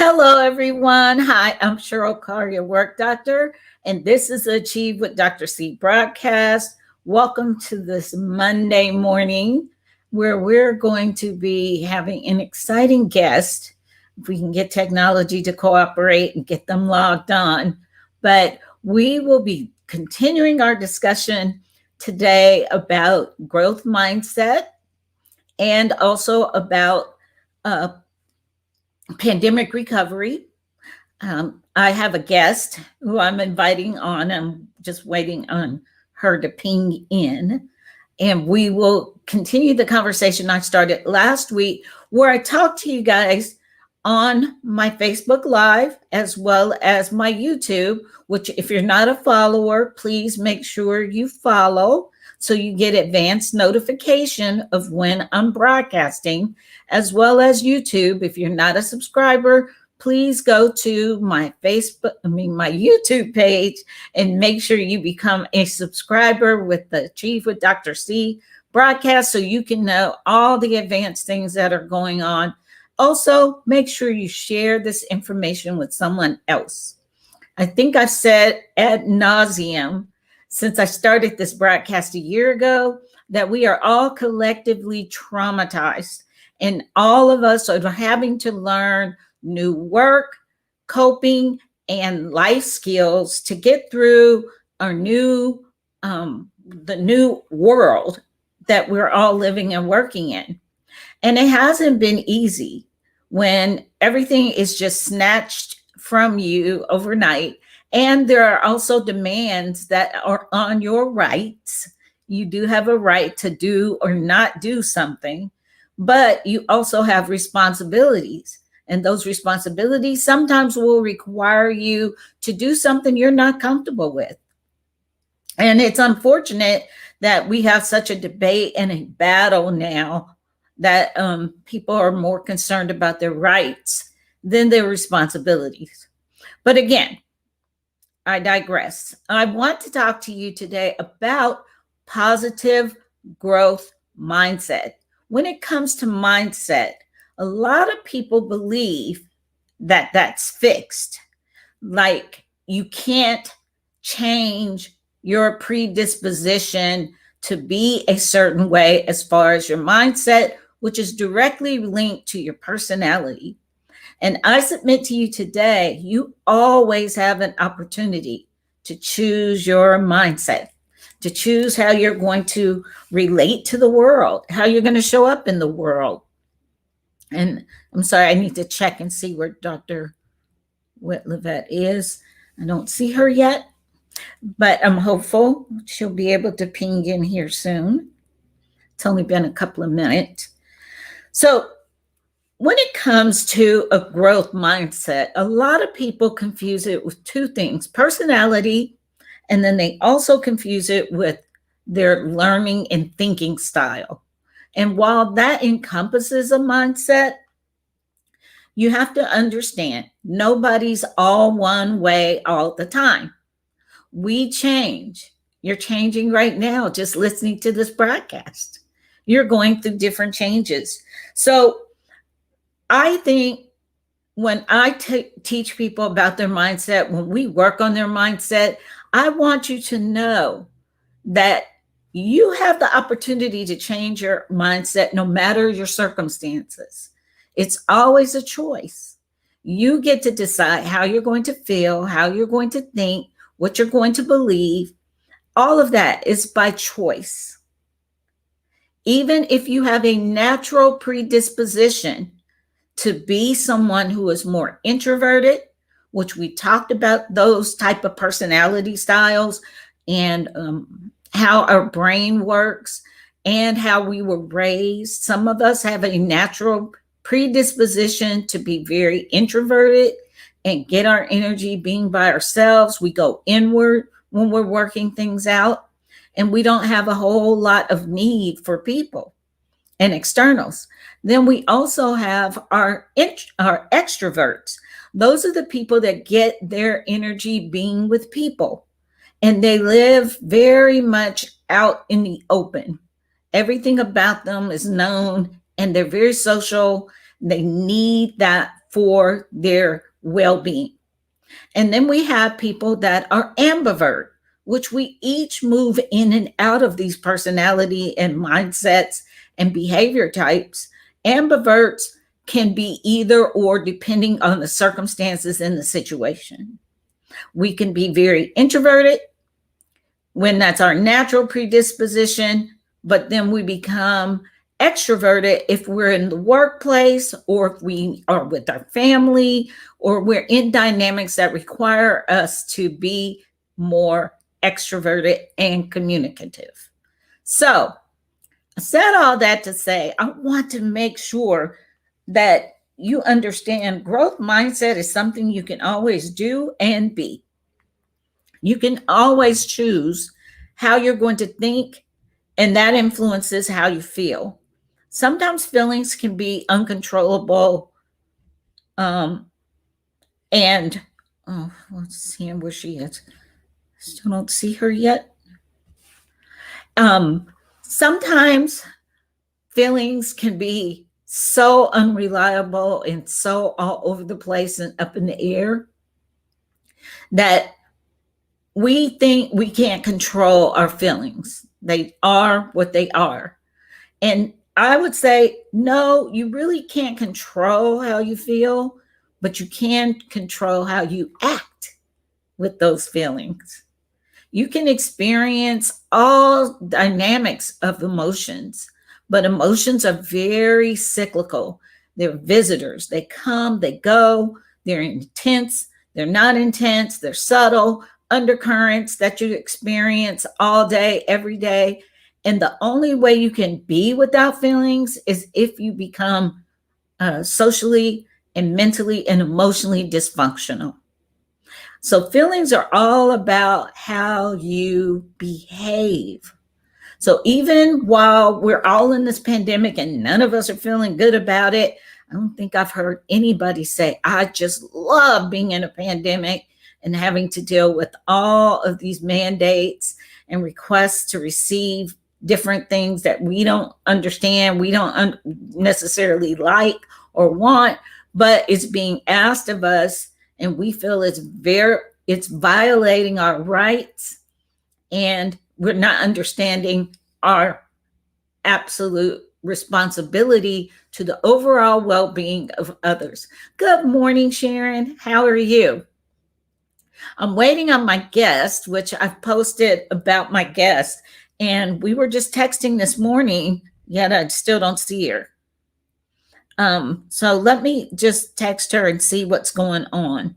Hello, everyone. Hi, I'm Cheryl Carr, your work doctor, and this is the Achieve with Dr. C broadcast. Welcome to this Monday morning where we're going to be having an exciting guest. If we can get technology to cooperate and get them logged on. But we will be continuing our discussion today about growth mindset and also about pandemic recovery. I have a guest who I'm inviting on. I'm just waiting on her to ping in. And we will continue the conversation I started last week, where I talked to you guys on my Facebook Live as well as my YouTube, which if you're not a follower, please make sure you follow so you get advanced notification of when I'm broadcasting, as well as YouTube. If you're not a subscriber, please go to my YouTube page and make sure you become a subscriber with the Achieve with Dr. C broadcast so you can know all the advanced things that are going on. Also, make sure you share this information with someone else. I think I've said ad nauseum since I started this broadcast a year ago that we are all collectively traumatized, and all of us are having to learn new work, coping, and life skills to get through our new, the new world that we're all living and working in. And it hasn't been easy when everything is just snatched from you overnight. And there are also demands that are on your rights. You do have a right to do or not do something, but you also have responsibilities. And those responsibilities sometimes will require you to do something you're not comfortable with. And it's unfortunate that we have such a debate and a battle now that people are more concerned about their rights than their responsibilities. But again, I digress. I want to talk to you today about positive growth mindset. When it comes to mindset, a lot of people believe that that's fixed. Like you can't change your predisposition to be a certain way as far as your mindset, which is directly linked to your personality. And I submit to you today, you always have an opportunity to choose your mindset, to choose how you're going to relate to the world, how you're going to show up in the world. And I'm sorry, I need to check and see where Dr. Witvliet is. I don't see her yet, but I'm hopeful she'll be able to ping in here soon. It's only been a couple of minutes. So when it comes to a growth mindset, a lot of people confuse it with two things: personality, and then they also confuse it with their learning and thinking style. And while that encompasses a mindset, you have to understand nobody's all one way all the time. We change. You're changing right now just listening to this broadcast. You're going through different changes. So I think when I teach people about their mindset, when we work on their mindset, I want you to know that you have the opportunity to change your mindset no matter your circumstances. It's always a choice. You get to decide how you're going to feel, how you're going to think, what you're going to believe. All of that is by choice. Even if you have a natural predisposition to be someone who is more introverted, which we talked about those type of personality styles and how our brain works and how we were raised. Some of us have a natural predisposition to be very introverted and get our energy being by ourselves. We go inward when we're working things out, and we don't have a whole lot of need for people and externals. Then we also have our extroverts. Those are the people that get their energy being with people, and they live very much out in the open. Everything about them is known, and they're very social. They need that for their well-being. And then we have people that are ambivert, which we each move in and out of these personality and mindsets and behavior types. Ambiverts can be either or depending on the circumstances and the situation. We can be very introverted when that's our natural predisposition, but then we become extroverted if we're in the workplace or if we are with our family or we're in dynamics that require us to be more extroverted and communicative. So I said all that to say, I want to make sure that you understand growth mindset is something you can always do and be. You can always choose how you're going to think, and that influences how you feel. Sometimes feelings can be uncontrollable. And let's see where she is. Still don't see her yet. Sometimes feelings can be so unreliable and so all over the place and up in the air that we think we can't control our feelings. They are what they are. And I would say, no, you really can't control how you feel, but you can control how you act with those feelings. You can experience all dynamics of emotions, but emotions are very cyclical. They're visitors. They come, they go, they're intense, they're not intense, they're subtle undercurrents that you experience all day, every day. And the only way you can be without feelings is if you become socially and mentally and emotionally dysfunctional. So feelings are all about how you behave. So even while we're all in this pandemic and none of us are feeling good about it, I don't think I've heard anybody say, I just love being in a pandemic and having to deal with all of these mandates and requests to receive different things that we don't understand, we don't necessarily like or want, but it's being asked of us, and we feel it's violating our rights, and we're not understanding our absolute responsibility to the overall well-being of others. Good morning, Sharon. How are you? I'm waiting on my guest, which I've posted about my guest, and we were just texting this morning, yet I still don't see her. So let me just text her and see what's going on.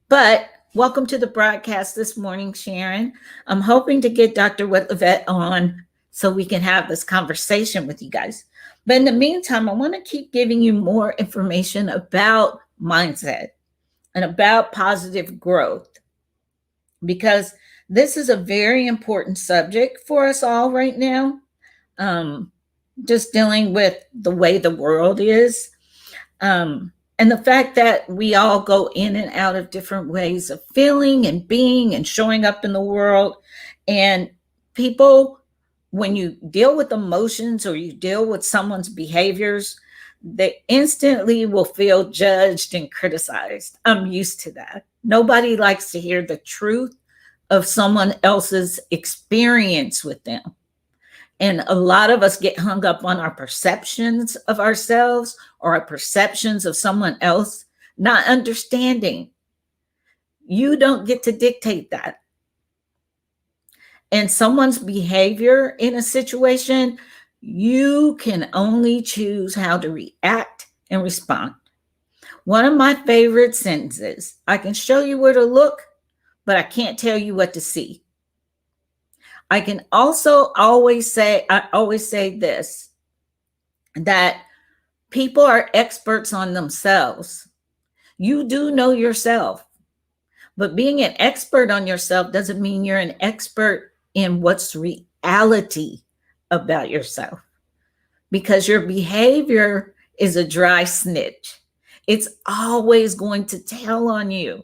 But welcome to the broadcast this morning, Sharon. I'm hoping to get Dr. Witvliet on so we can have this conversation with you guys. But in the meantime, I want to keep giving you more information about mindset and about positive growth, because this is a very important subject for us all right now. Just dealing with the way the world is. And the fact that we all go in and out of different ways of feeling and being and showing up in the world. And people, when you deal with emotions or you deal with someone's behaviors, they instantly will feel judged and criticized. I'm used to that. Nobody likes to hear the truth of someone else's experience with them. And a lot of us get hung up on our perceptions of ourselves or our perceptions of someone else, not understanding. You don't get to dictate that. And someone's behavior in a situation, you can only choose how to react and respond. One of my favorite sentences, I can show you where to look, but I can't tell you what to see. I can also always say this, that people are experts on themselves. You do know yourself, but being an expert on yourself doesn't mean you're an expert in what's reality about yourself, because your behavior is a dry snitch. It's always going to tell on you.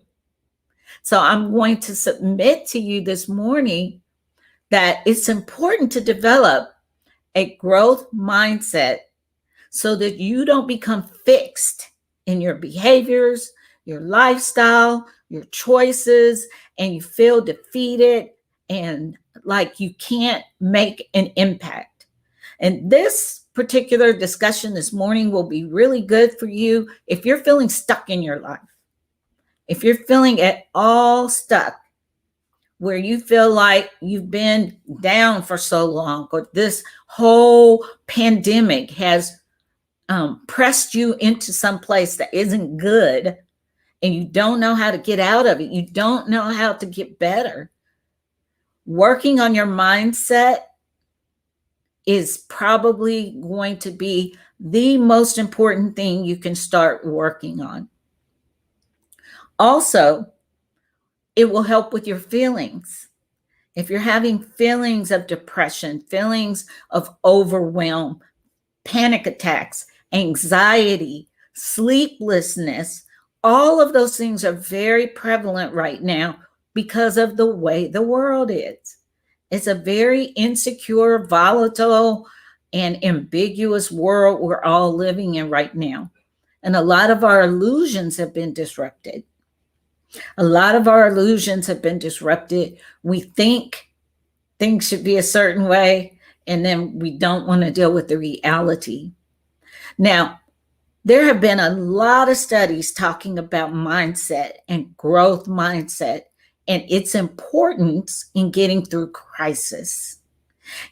So I'm going to submit to you this morning that it's important to develop a growth mindset so that you don't become fixed in your behaviors, your lifestyle, your choices, and you feel defeated and like you can't make an impact. And this particular discussion this morning will be really good for you if you're feeling stuck in your life. If you're feeling at all stuck, where you feel like you've been down for so long, or this whole pandemic has pressed you into some place that isn't good, and you don't know how to get out of it, you don't know how to get better, working on your mindset is probably going to be the most important thing you can start working on. Also, it will help with your feelings. If you're having feelings of depression, feelings of overwhelm, panic attacks, anxiety, sleeplessness, all of those things are very prevalent right now because of the way the world is. It's a very insecure, volatile, and ambiguous world we're all living in right now. And a lot of our illusions have been disrupted. A lot of our illusions have been disrupted. We think things should be a certain way, and then we don't want to deal with the reality. Now, there have been a lot of studies talking about mindset and growth mindset and its importance in getting through crisis.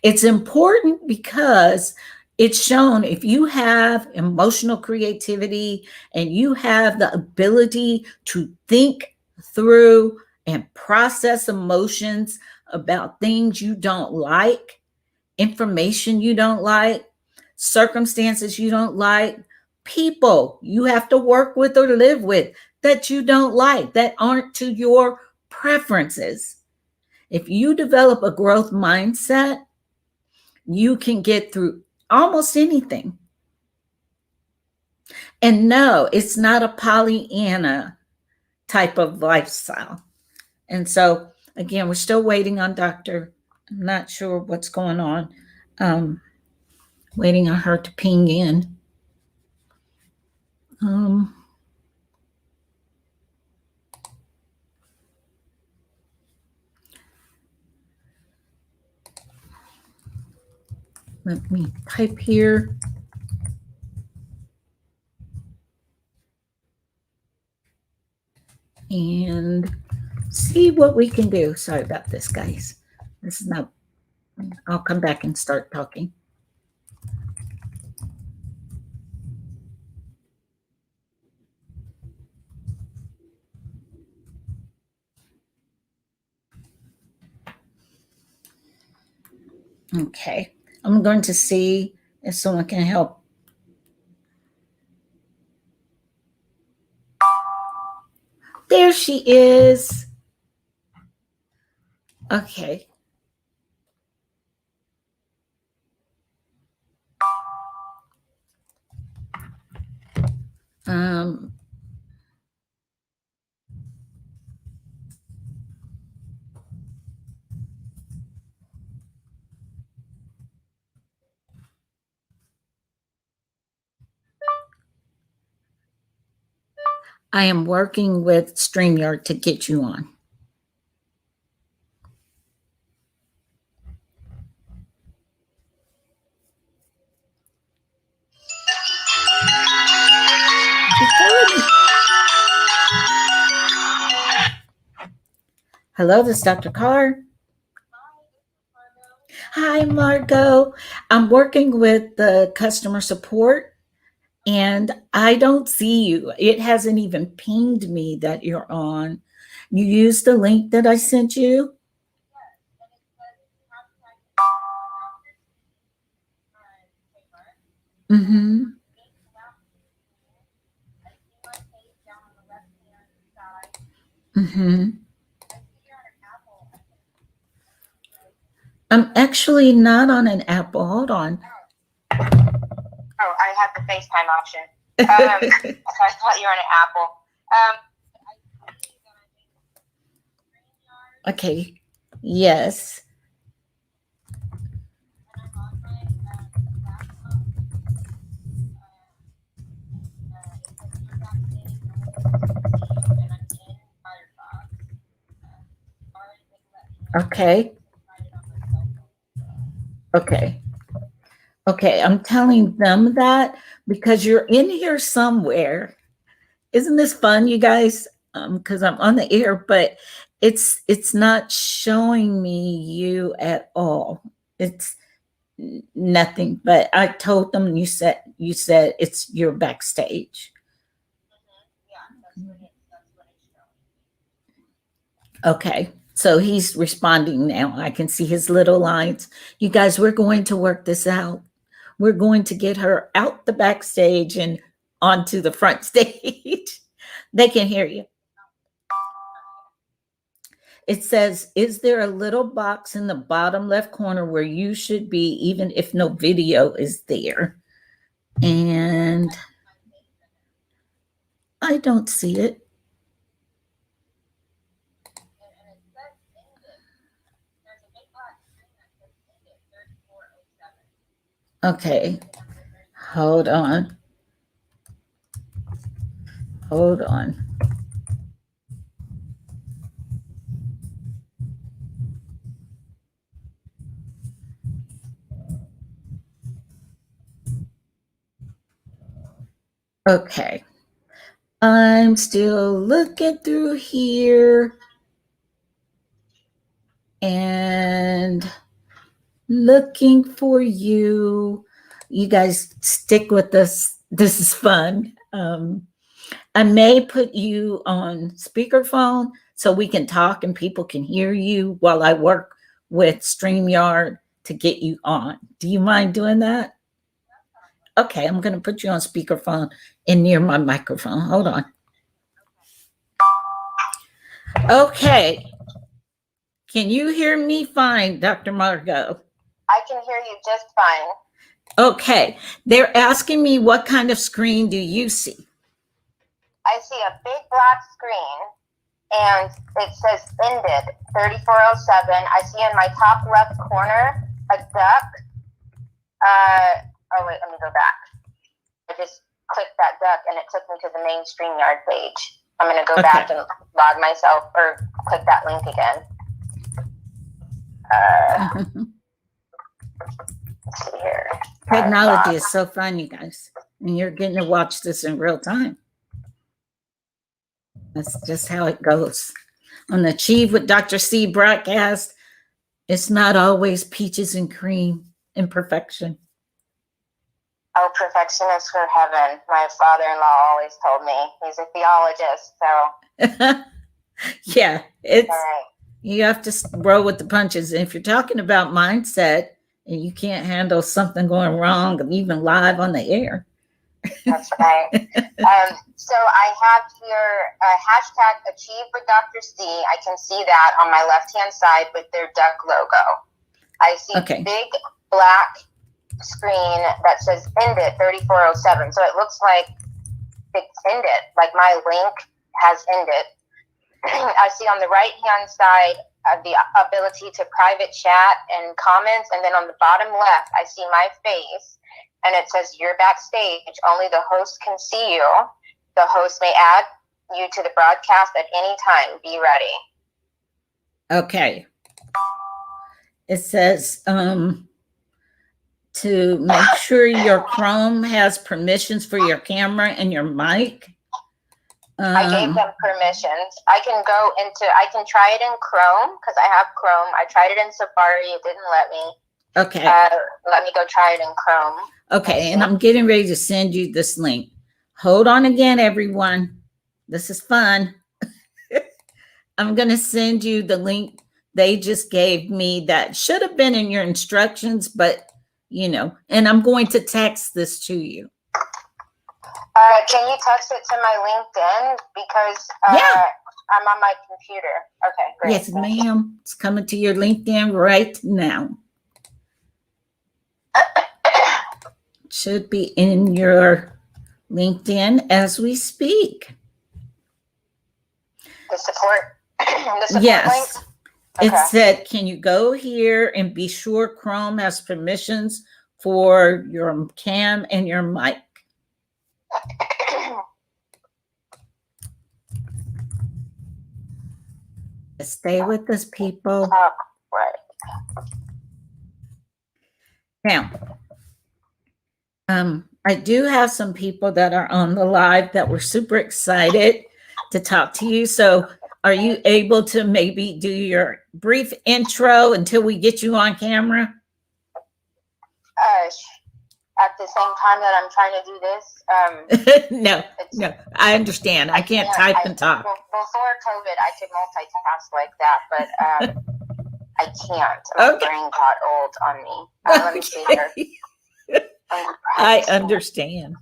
It's important because it's shown if you have emotional creativity and you have the ability to think through and process emotions about things you don't like, information you don't like, circumstances you don't like, people you have to work with or live with that you don't like, that aren't to your preferences. If you develop a growth mindset, you can get through almost anything. And no, it's not a Pollyanna type of lifestyle. And so, again, we're still waiting on Dr. I'm not sure what's going on. Waiting on her to ping in. Let me type here. And see what we can do. Sorry about this, guys. This is not, I'll come back and start talking. Okay, I'm going to see if someone can help. There she is. Okay. I am working with StreamYard to get you on. Hello, this is Dr. Carr. Hi, Margot. I'm working with the customer support and I don't see you. It hasn't even pinged me that you're on. You used the link that I sent you? Mm-hmm. Mm-hmm. I'm actually not on an Apple. Hold on. Oh, I had the FaceTime option. So I thought you were on an Apple. Okay. Yes. Okay. Okay. Okay. I'm telling them that because you're in here somewhere. Isn't this fun, you guys? Because I'm on the air, but it's not showing me you at all. It's nothing. But I told them you said it's your backstage. Okay. So he's responding now. I can see his little lines. You guys, we're going to work this out. We're going to get her out the backstage and onto the front stage. They can hear you. It says, is there a little box in the bottom left corner where you should be, even if no video is there? And I don't see it. Okay. Hold on. Hold on. Okay. I'm still looking through here and looking for you. You guys stick with us. This is fun. I may put you on speakerphone so we can talk and people can hear you while I work with StreamYard to get you on. Do you mind doing that? Okay, I'm going to put you on speakerphone and near my microphone. Hold on. Okay. Can you hear me fine, Dr. Margot? I can hear you just fine. Okay. They're asking me what kind of screen do you see? I see a big black screen and it says ended 3407. I see in my top left corner a duck. Oh wait, let me go back. I just clicked that duck and it took me to the main StreamYard page. I'm going to go back and log myself or click that link again. Let's see here. Technology is so fun, you guys. And you're getting to watch this in real time. That's just how it goes. On the Achieve with Dr. C broadcast, it's not always peaches and cream and perfection. Oh, perfection is for heaven. My father-in-law always told me. He's a theologist, so. Yeah, it's you have to roll with the punches. And if you're talking about mindset and you can't handle something going wrong, even live on the air. That's right. So I have here hashtag Achieve with Dr. C. I can see that on my left-hand side with their duck logo. I see big black screen that says ended 3407. So it looks like it's ended, like my link has ended. I see on the right-hand side the ability to private chat and comments. And then on the bottom left, I see my face. And it says, you're backstage. Only the host can see you. The host may add you to the broadcast at any time. Be ready. Okay. It says, to make sure your Chrome has permissions for your camera and your mic. I gave them permissions. I can try it in Chrome because I have Chrome. I tried it in Safari. It didn't let me. Okay. Let me go try it in Chrome. Okay, and I'm getting ready to send you this link. Hold on again, everyone. This is fun. I'm going to send you the link they just gave me that should have been in your instructions, but, you know, and I'm going to text this to you. Can you text it to my LinkedIn? Because I'm on my computer. Okay, great. Yes, ma'am. It's coming to your LinkedIn right now. Should be in your LinkedIn as we speak. The support yes. link? It Okay. said, can you go here and be sure Chrome has permissions for your cam and your mic? Stay with us, people. Right. Now, I do have some people that are on the live that were super excited to talk to you. So are you able to maybe do your brief intro until we get you on camera? At the same time that I'm trying to do this? No, I understand. I can't type and talk. Before COVID, I could multitask like that, but I can't. My brain got old on me. Let me see here. I understand.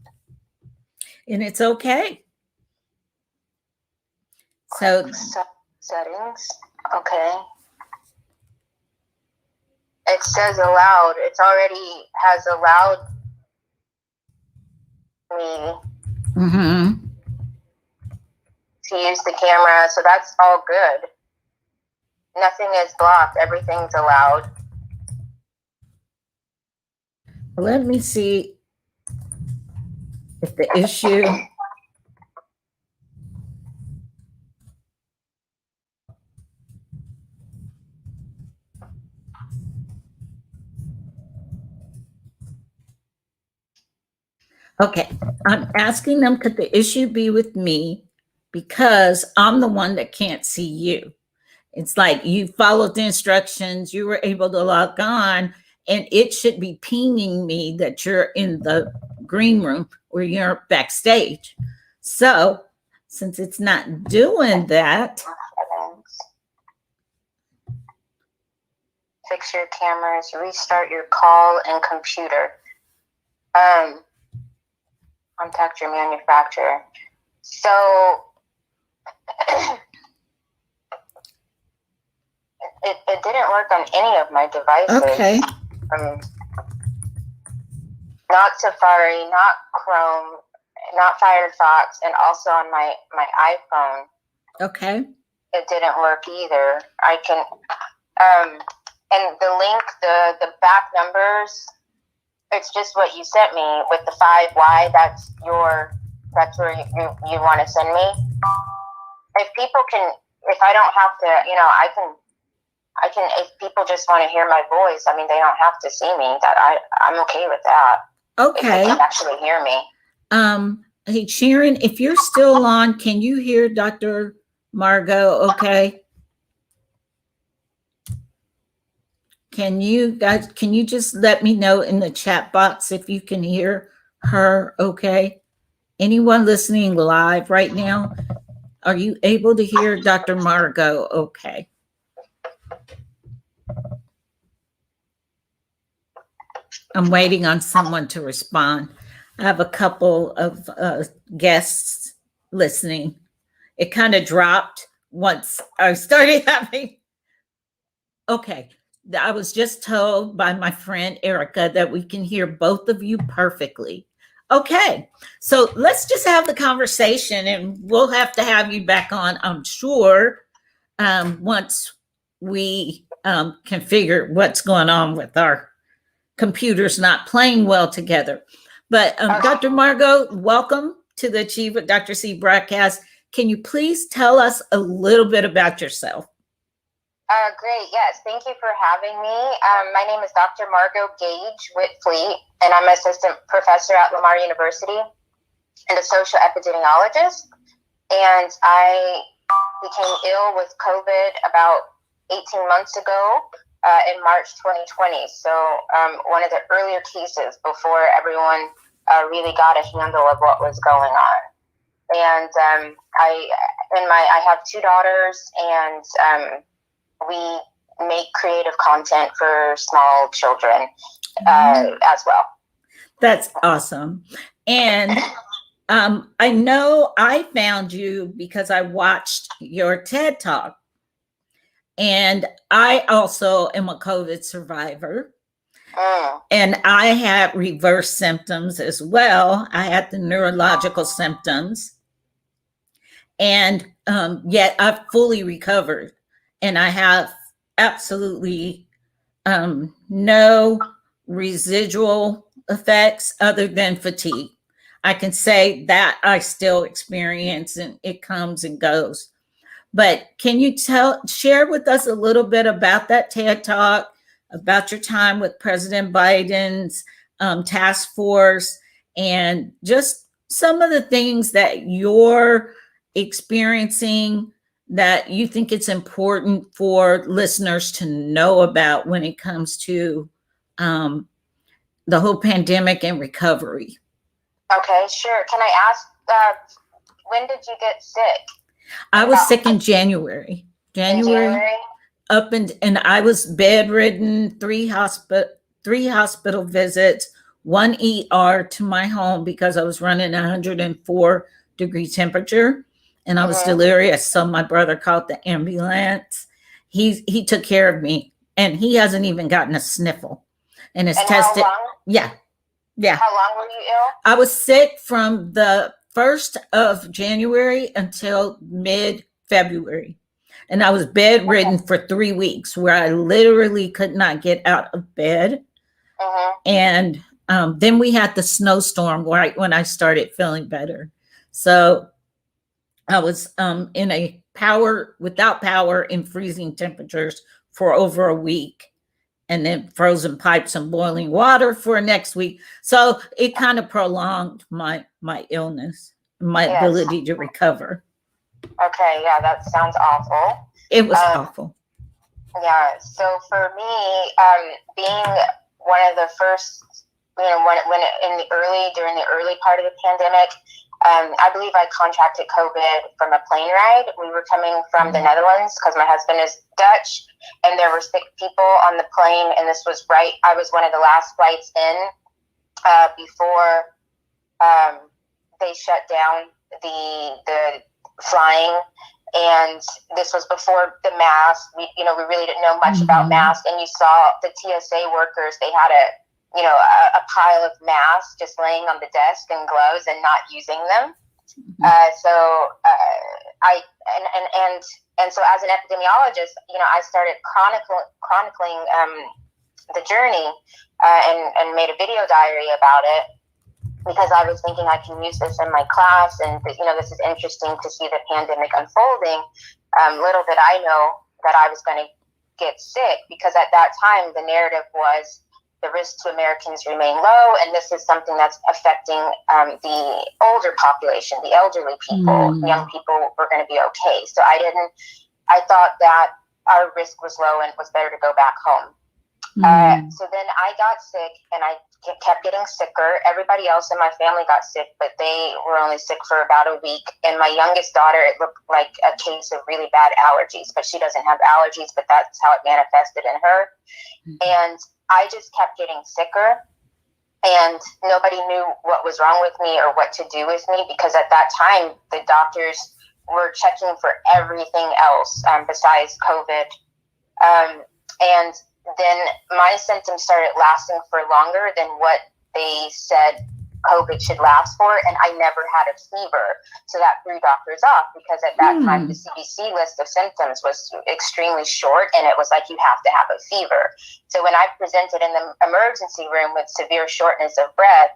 And it's okay. So settings. Okay. It says allowed. It's already has allowed me to use the camera. So that's all good. Nothing is blocked. Everything's allowed. Let me see if the issue. Okay, I'm asking them, could the issue be with me because I'm the one that can't see you? It's like you followed the instructions, you were able to log on, and it should be pinging me that you're in the green room or you're backstage. So since it's not doing that. Fix your cameras, restart your call and computer. Contact your manufacturer. So it didn't work on any of my devices. Okay. Not Safari, not Chrome, not Firefox, and also on my iPhone. Okay. It didn't work either. I can and the link, the back numbers, it's just what you sent me with the 5Y. That's where you want to send me. If people can, if I don't have to, I can, if people just want to hear my voice, I mean, they don't have to see me. I'm okay with that. Okay. If they can actually hear me. Hey, Sharon, if you're still on, can you hear Dr. Margot? Okay. Can you just let me know in the chat box if you can hear her? Okay. Anyone listening live right now, are you able to hear Dr. Margot? Okay. I'm waiting on someone to respond. I have a couple of guests listening. It kind of dropped once I started having. Okay. I was just told by my friend Erica that we can hear both of you perfectly. Okay. So let's just have the conversation, and we'll have to have you back on, I'm sure, once we can figure what's going on with our computers not playing well together. But Dr. Margot, welcome to the Achieve with Dr. C broadcast. Can you please tell us a little bit about yourself? Great. Yes. Thank you for having me. My name is Dr. Margot Gage Witvliet, and I'm an assistant professor at Lamar University and a social epidemiologist. And I became ill with COVID about 18 months ago in March 2020. So one of the earlier cases before everyone really got a handle of what was going on. And I have two daughters, and we make creative content for small children as well. That's awesome. And I know I found you because I watched your TED Talk. And I also am a COVID survivor. And I had reverse symptoms as well. I had the neurological symptoms. And yet I've fully recovered. And I have absolutely no residual effects other than fatigue. I can say that I still experience, and it comes and goes. But can you share with us a little bit about that TED Talk, about your time with President Biden's task force, and just some of the things that you're experiencing that you think it's important for listeners to know about when it comes to the whole pandemic and recovery? Okay, sure. Can I ask, when did you get sick? I was sick in January. Up and I was bedridden, three hospital visits, one ER to my home because I was running 104-degree temperature and I was delirious. So my brother called the ambulance. He took care of me, and he hasn't even gotten a sniffle. And it's tested. How long? Yeah. How long were you ill? I was sick from the 1st of January until mid-February. And I was bedridden for 3 weeks, where I literally could not get out of bed. And then we had the snowstorm right when I started feeling better. So I was in without power in freezing temperatures for over a week, and then frozen pipes and boiling water for next week. So it kind of prolonged my illness, my ability to recover. Okay, yeah, that sounds awful. It was awful. Yeah, so for me, being one of the first, during the early part of the pandemic, I believe I contracted COVID from a plane ride. We were coming from the Netherlands because my husband is Dutch, and there were sick people on the plane, and this was I was one of the last flights in before they shut down the flying. And this was before the mask. We really didn't know much about masks. And you saw the TSA workers, they had a pile of masks just laying on the desk and gloves and not using them. So as an epidemiologist, I started chronicling the journey and made a video diary about it, because I was thinking I can use this in my class, and this is interesting to see the pandemic unfolding. Little did I know that I was going to get sick, because at that time the narrative was the risk to Americans remain low, and this is something that's affecting the older population, the elderly people. Young people were going to be okay. So I thought that our risk was low and it was better to go back home. So then I got sick, and I kept getting sicker. Everybody else in my family got sick, but they were only sick for about a week. And my youngest daughter, it looked like a case of really bad allergies, but she doesn't have allergies, but that's how it manifested in her. And I just kept getting sicker, and nobody knew what was wrong with me or what to do with me, because at that time the doctors were checking for everything else besides COVID. And then my symptoms started lasting for longer than what they said COVID should last for, and I never had a fever. So that threw doctors off, because at that time the CDC list of symptoms was extremely short, and it was like you have to have a fever. So when I presented in the emergency room with severe shortness of breath,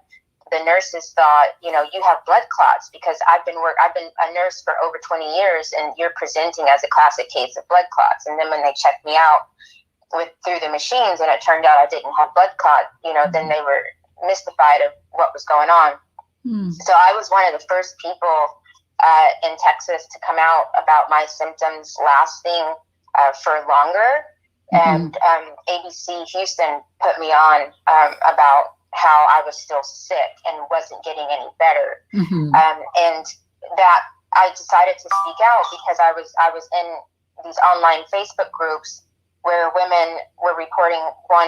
the nurses thought, you have blood clots, because I've been a nurse for over 20 years, and you're presenting as a classic case of blood clots. And then when they checked me out through the machines, and it turned out I didn't have blood clot, then they were mystified of what was going on. So I was one of the first people in Texas to come out about my symptoms lasting for longer. And ABC Houston put me on about how I was still sick and wasn't getting any better. And that I decided to speak out, because I was in these online Facebook groups where women were reporting,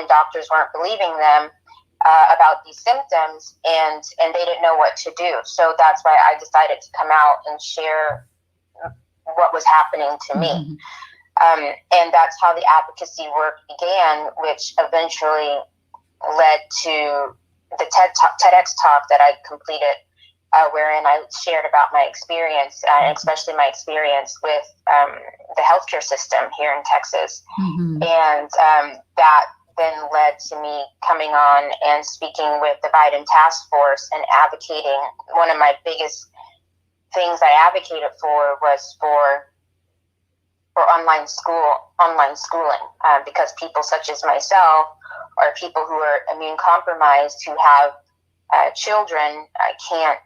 doctors weren't believing them about these symptoms, and they didn't know what to do. So that's why I decided to come out and share what was happening to me. And that's how the advocacy work began, which eventually led to the TEDx Talk that I completed, wherein I shared about my experience, and especially my experience with the healthcare system here in Texas. And that then led to me coming on and speaking with the Biden task force and advocating. One of my biggest things I advocated for was for or online schooling, because people such as myself, or people who are immune compromised who have children, can't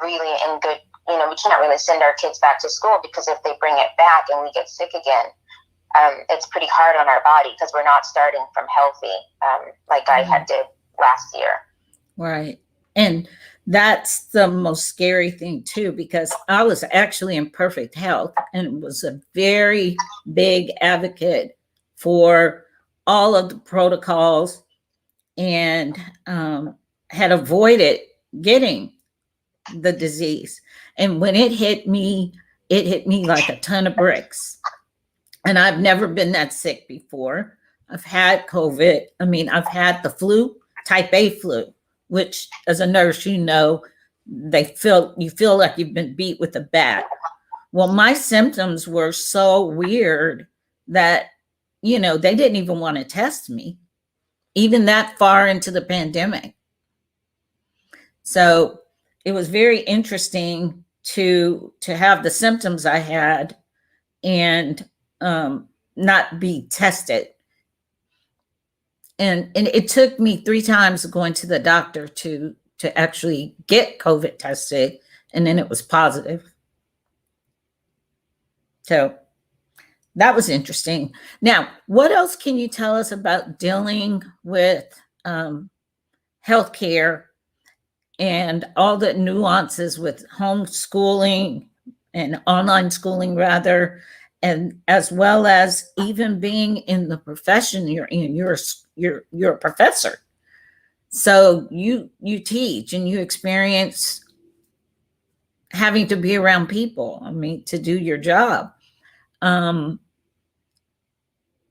really in good, we can't really send our kids back to school, because if they bring it back and we get sick again, it's pretty hard on our body, because we're not starting from healthy, like I had did last year. Right. And that's the most scary thing too, because I was actually in perfect health and was a very big advocate for all of the protocols, and had avoided getting the disease. And when it hit me like a ton of bricks. And I've never been that sick before. I've had COVID. I mean, I've had the flu, type A flu, which as a nurse, you feel like you've been beat with a bat. Well, my symptoms were so weird that, they didn't even want to test me, even that far into the pandemic. So it was very interesting to have the symptoms I had and not be tested. And it took me 3 times going to the doctor to actually get COVID tested, and then it was positive. So that was interesting. Now, what else can you tell us about dealing with healthcare and all the nuances with homeschooling and online schooling, rather, and as well as even being in the profession you're in? You're a professor, so you teach and you experience having to be around people, to do your job.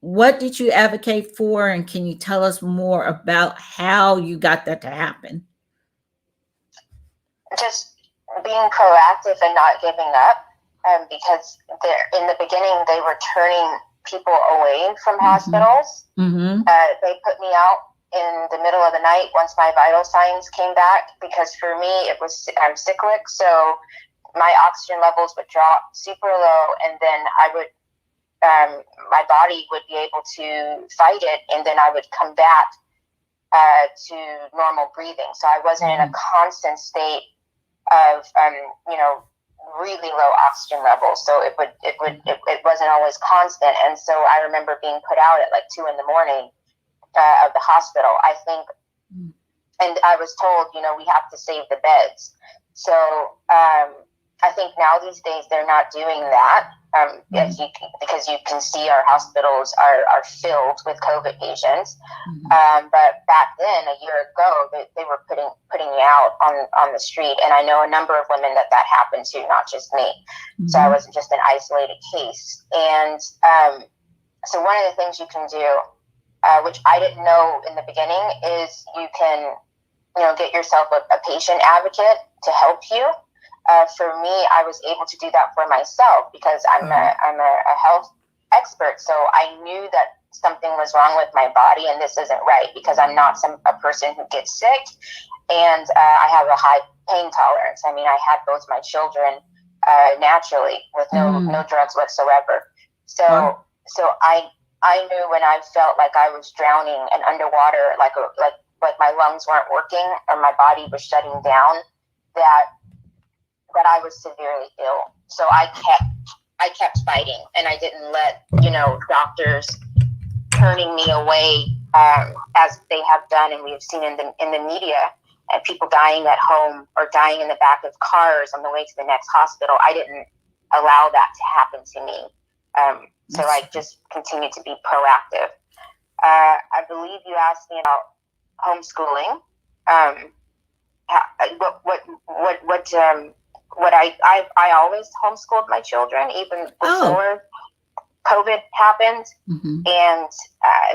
What did you advocate for, and can you tell us more about how you got that to happen? Just being proactive and not giving up, because in the beginning they were turning people away from hospitals. They put me out in the middle of the night once my vital signs came back, because for me I'm cyclic, so my oxygen levels would drop super low, and then my body would be able to fight it, and then I would come back to normal breathing. So I wasn't in a constant state of really low oxygen levels, so it wasn't always constant. And so I remember being put out at like 2 a.m. Of the hospital, I think, and I was told, we have to save the beds. So I think now these days they're not doing that, because you can see our hospitals are filled with COVID patients. But back then, a year ago, they were putting me out on the street, and I know a number of women that happened to, not just me. So I wasn't just an isolated case. And so one of the things you can do, which I didn't know in the beginning, is you can get yourself a patient advocate to help you. For me, I was able to do that for myself, because I'm a health expert. So I knew that something was wrong with my body, and this isn't right, because I'm not a person who gets sick, and I have a high pain tolerance. I had both my children naturally with no drugs whatsoever. So I knew when I felt like I was drowning and underwater, like my lungs weren't working or my body was shutting down, that I was severely ill. So I kept fighting, and I didn't let doctors turning me away, as they have done, and we've seen in the media, and people dying at home or dying in the back of cars on the way to the next hospital. I didn't allow that to happen to me. So I just continued to be proactive. I believe you asked me about homeschooling. I always homeschooled my children, even before COVID happened. And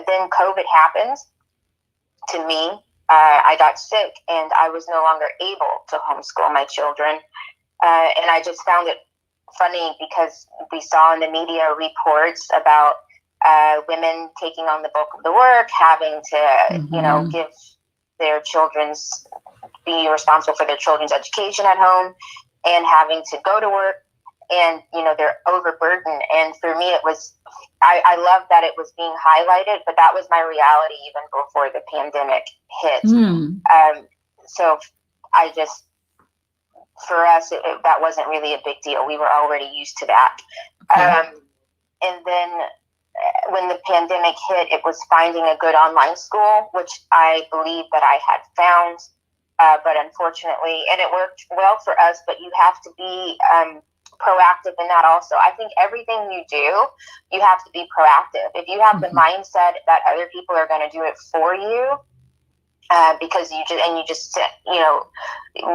then COVID happened to me. I got sick, and I was no longer able to homeschool my children. And I just found it funny, because we saw in the media reports about women taking on the bulk of the work, having to, give their be responsible for their children's education at home, and having to go to work and, they're overburdened. And for me, it was, I love that it was being highlighted, but that was my reality even before the pandemic hit. So for us, that wasn't really a big deal. We were already used to that. Okay. And then when the pandemic hit, it was finding a good online school, which I believe that I had found. But unfortunately, and it worked well for us, but you have to be proactive in that also. I think everything you do, you have to be proactive. If you have the mindset that other people are going to do it for you, because you just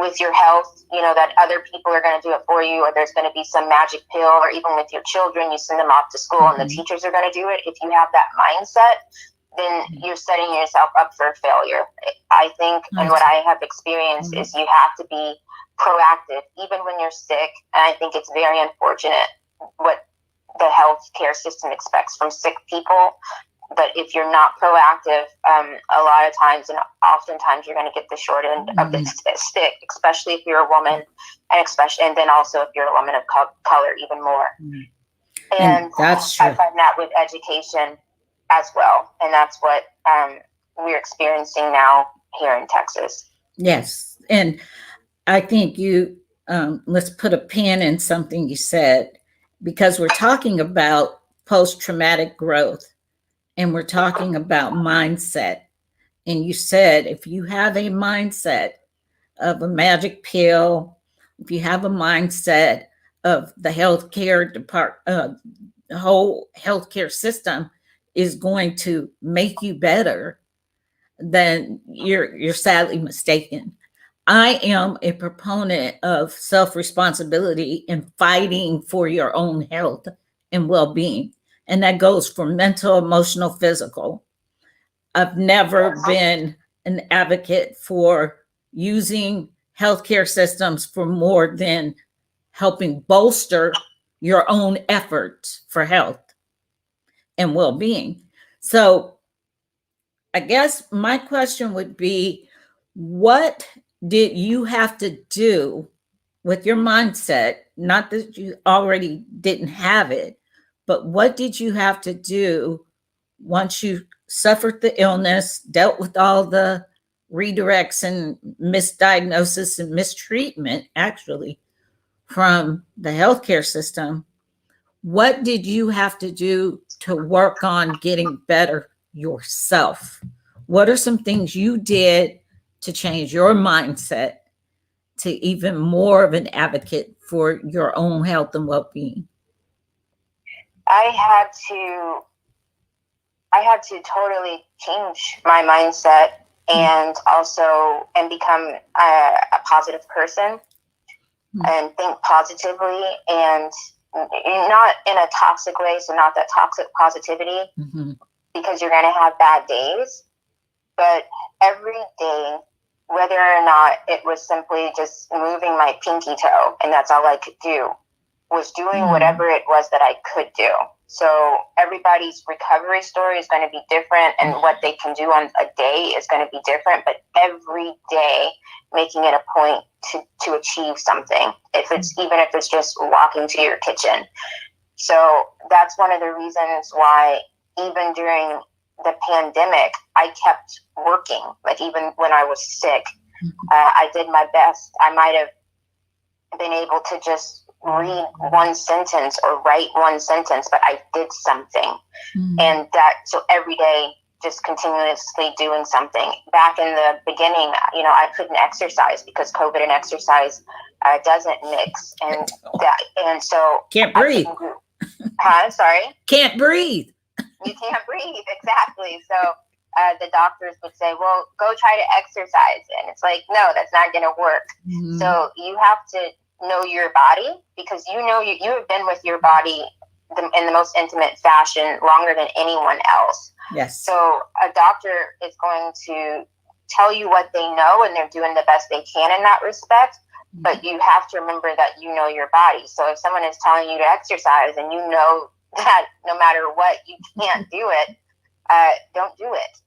with your health, that other people are going to do it for you, or there's going to be some magic pill, or even with your children, you send them off to school and the teachers are going to do it. If you have that mindset, then you're setting yourself up for failure. I think, and what I have experienced is you have to be proactive, even when you're sick. And I think it's very unfortunate what the healthcare system expects from sick people. But if you're not proactive, a lot of times and oftentimes you're going to get the short end of the stick, especially if you're a woman, and then also if you're a woman of color, even more. And that's true. I find that with education as well, and that's what we're experiencing now here in Texas. Yes, and I think let's put a pin in something you said, because we're talking about post-traumatic growth. And we're talking about mindset. And you said, if you have a mindset of a magic pill, if you have a mindset of the healthcare department, the whole healthcare system is going to make you better, then you're sadly mistaken. I am a proponent of self-responsibility and fighting for your own health and well-being. And that goes for mental, emotional, physical. I've never been an advocate for using healthcare systems for more than helping bolster your own efforts for health and well-being. So I guess my question would be, what did you have to do with your mindset? Not that you already didn't have it, but what did you have to do once you suffered the illness, dealt with all the redirects and misdiagnosis and mistreatment, actually, from the healthcare system? What did you have to do to work on getting better yourself? What are some things you did to change your mindset to even more of an advocate for your own health and well-being? I had to totally change my mindset and become a positive person and think positively, and not in a toxic way. So not that toxic positivity, because you're going to have bad days, but every day, whether or not it was simply just moving my pinky toe, and that's all I could do, was doing whatever it was that I could do. So everybody's recovery story is going to be different, and what they can do on a day is going to be different, but every day making it a point to achieve something, even if it's just walking to your kitchen. So that's one of the reasons why even during the pandemic, I kept working. Like even when I was sick, I did my best. I might have been able to just read one sentence or write one sentence, but I did something. And so every day, just continuously doing something. Back in the beginning, I couldn't exercise because COVID and exercise doesn't mix. And so can't breathe. Sorry? Can't breathe. You can't breathe, exactly. So the doctors would say, well, go try to exercise. And it's like, no, that's not going to work. So you have to know your body, because you have been with your body in the most intimate fashion longer than anyone else. Yes. So a doctor is going to tell you what they know, and they're doing the best they can in that respect. But you have to remember that you know your body. So if someone is telling you to exercise and you know that no matter what, you can't do it, don't do it.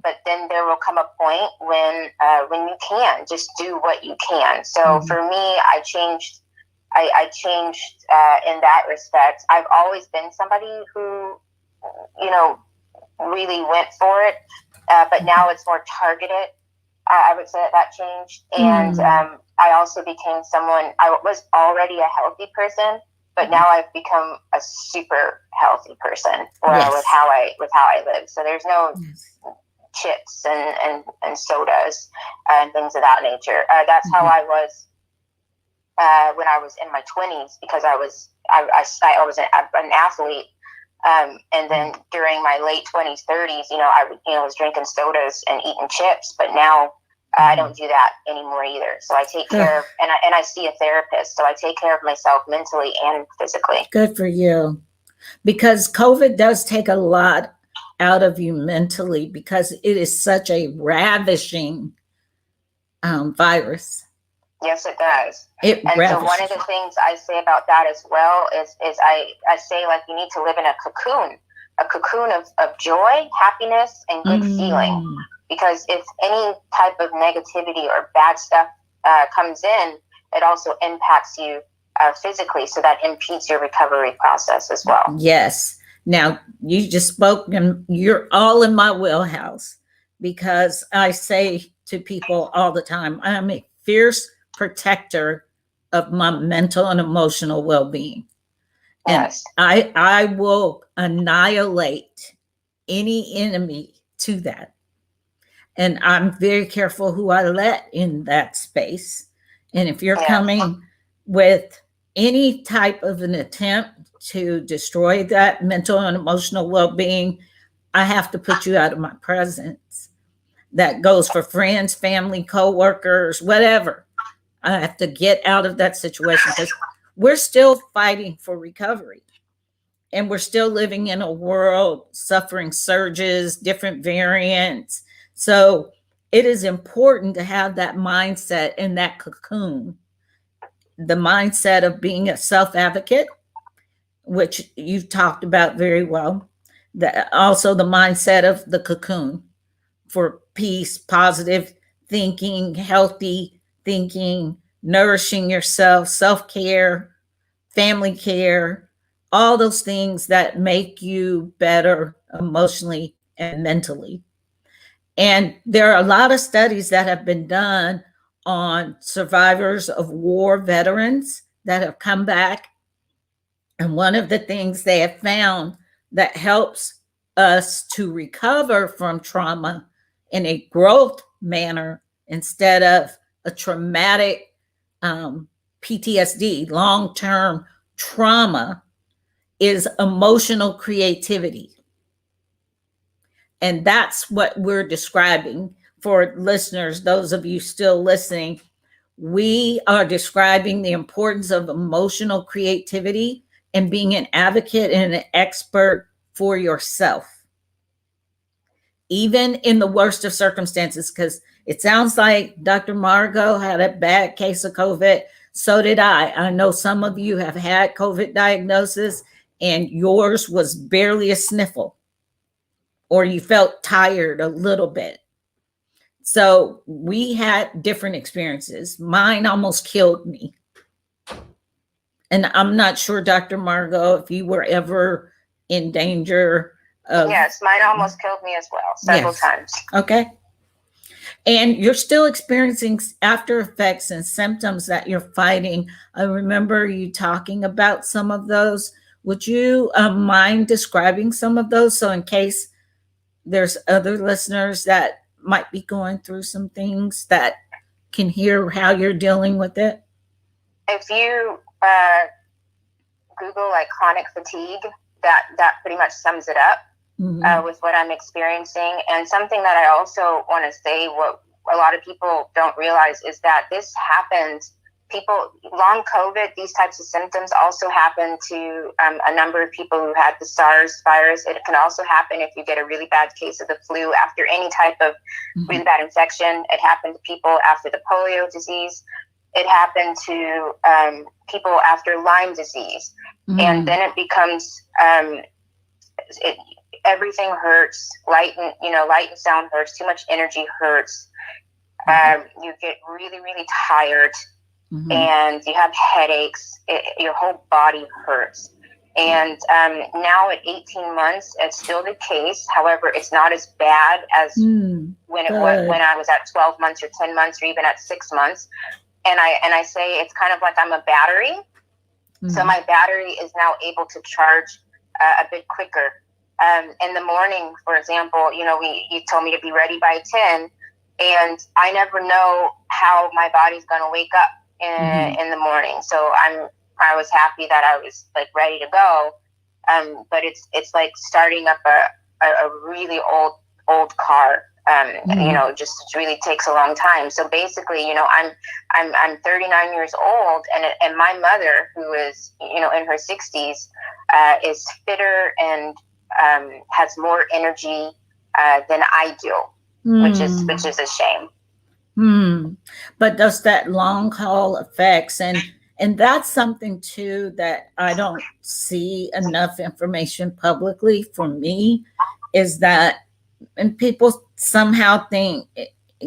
But then there will come a point when you can just do what you can. So for me, I changed I changed in that respect. I've always been somebody who, really went for it, but now it's more targeted. I would say that changed. And I also became someone, I was already a healthy person, but now I've become a super healthy person with how I live. So there's no chips and sodas and things of that nature. That's how I was when I was in my 20s, because I was an athlete. And then during my late 20s, 30s, I was drinking sodas and eating chips, but now I don't do that anymore either. So I take care of, and I see a therapist. So I take care of myself mentally and physically. Good for you. Because COVID does take a lot out of you mentally, because it is such a ravishing virus. Yes, it does. So one of the things I say about that as well is I say, like, you need to live in a cocoon of joy, happiness, and good feeling. Because if any type of negativity or bad stuff comes in, it also impacts you physically. So that impedes your recovery process as well. Yes. Now, you just spoke, and you're all in my wheelhouse, because I say to people all the time, I'm a fierce protector of my mental and emotional well-being. Yes. And I will annihilate any enemy to that. And I'm very careful who I let in that space. And if you're coming with any type of an attempt to destroy that mental and emotional well-being, I have to put you out of my presence. That goes for friends, family, co-workers, whatever. I have to get out of that situation, because we're still fighting for recovery. And we're still living in a world suffering surges, different variants. So it is important to have that mindset in that cocoon, the mindset of being a self-advocate, which you've talked about very well. Also the mindset of the cocoon for peace, positive thinking, healthy thinking, nourishing yourself, self-care, family care, all those things that make you better emotionally and mentally. And there are a lot of studies that have been done on survivors of war, veterans that have come back. And one of the things they have found that helps us to recover from trauma in a growth manner instead of a traumatic PTSD, long-term trauma, is emotional creativity. And that's what we're describing for listeners, those of you still listening. We are describing the importance of emotional creativity and being an advocate and an expert for yourself, even in the worst of circumstances, because it sounds like Dr. Margot had a bad case of COVID. So did I. I know some of you have had COVID diagnosis, and yours was barely a sniffle, or you felt tired a little bit. So we had different experiences. Mine almost killed me. And I'm not sure, Dr. Margot, if you were ever in danger of... Yes, mine almost killed me as well, several times. Okay. And you're still experiencing after effects and symptoms that you're fighting. I remember you talking about some of those. Would you mind describing some of those? So in case there's other listeners that might be going through some things, that can hear how you're dealing with it. If you Google like chronic fatigue, that pretty much sums it up. With what I'm experiencing. And something that I also want to say, what a lot of people don't realize, is that this happens. Long COVID, these types of symptoms also happen to a number of people who had the SARS virus. It can also happen if you get a really bad case of the flu after any type of really bad infection. It happened to people after the polio disease. It happened to people after Lyme disease. And then it becomes, everything hurts. Light and sound hurts. Too much energy hurts. You get really, really tired. and you have headaches. Your whole body hurts. And now at 18 months, it's still the case. However, it's not as bad as when I was at 12 months or 10 months or even at 6 months. And I say it's kind of like I'm a battery. So my battery is now able to charge a bit quicker. In the morning, for example, you told me to be ready by 10, and I never know how my body's going to wake up in the morning. So I was happy that I was like ready to go. But it's like starting up a really old car. Just really takes a long time. So basically, I'm 39 years old, and my mother, who is, in her 60s, is fitter and has more energy than I do, which is a shame. But does that long haul effects, and that's something too that I don't see enough information publicly for me, is that, and people somehow think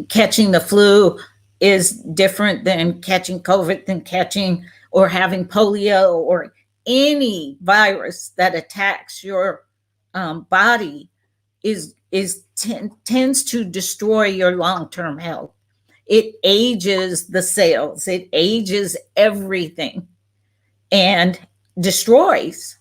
catching the flu is different than catching COVID, than catching or having polio or any virus that attacks your body tends to destroy your long-term health. It ages the cells, it ages everything, and destroys